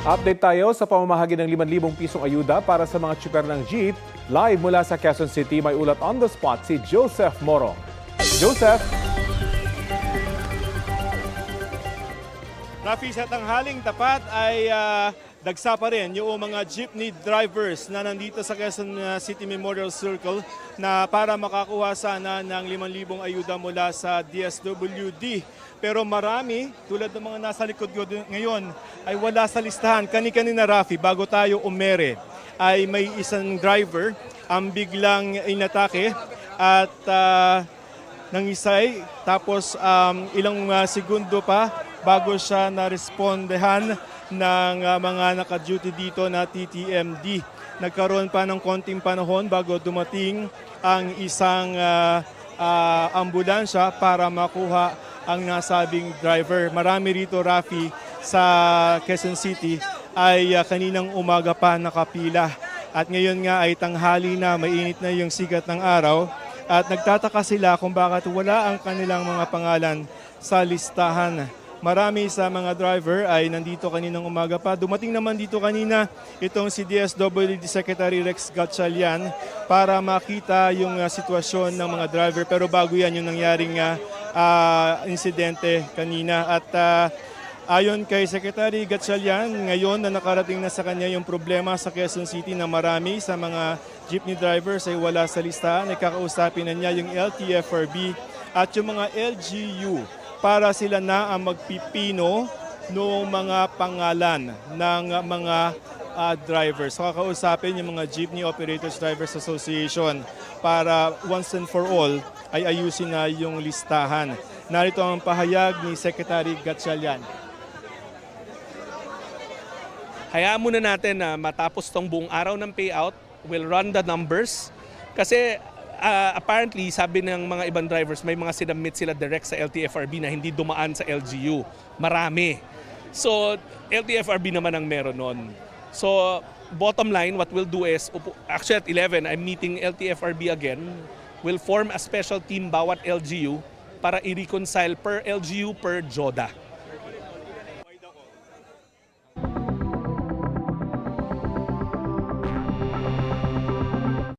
Update tayo sa pamamahagi ng 5,000 pisong ayuda para sa mga tsuper ng jeep. Live mula sa Quezon City, may ulat on the spot si Joseph Moro. Joseph! Rafi, sa tanghaling tapat ay dagsa pa rin yung mga jeepney drivers na nandito sa Quezon City Memorial Circle na para makakuha sana ng 5,000 ayuda mula sa DSWD. Pero marami, tulad ng mga nasa likod ko ngayon, ay wala sa listahan. Kani-kanina, Rafi, bago tayo umere, ay may isang driver ang biglang inatake at nangisay. Tapos ilang segundo pa bago siya na-respondehan ng mga naka-duty dito na TTMD. Nagkaroon pa ng konting panahon bago dumating ang isang ambulansya para makuha ang nasabing driver. Marami rito, Rafi, sa Quezon City ay kaninang umaga pa nakapila. At ngayon nga ay tanghali na, mainit na yung sikat ng araw. At nagtataka sila kung bakit wala ang kanilang mga pangalan sa listahan. Marami sa mga driver ay nandito kaninang umaga pa. Dumating naman dito kanina itong si DSWD Secretary Rex Gatchalian para makita yung sitwasyon ng mga driver. Pero bago yan yung nangyaring insidente kanina. At ayon kay Secretary Gatchalian, ngayon na nakarating na sa kanya yung problema sa Quezon City na marami sa mga jeepney drivers ay wala sa listahan. Nakakausapin na niya yung LTFRB at yung mga LGU para sila na ang magpipino ng mga pangalan ng mga drivers. So, kakausapin yung mga Jeepney Operators Drivers Association para once and for all ay ayusin na yung listahan. Narito ang pahayag ni Secretary Gatchalian. Hayaan muna natin na matapos tong buong araw ng payout, we'll run the numbers. Kasi apparently, sabi ng mga ibang drivers, may mga sinabmit sila direct sa LTFRB na hindi dumaan sa LGU. Marami. So, LTFRB naman ang meron nun. So, bottom line, what we'll do is, actually at 11, I'm meeting LTFRB again. We'll form a special team bawat LGU para i-reconcile per LGU per JODA.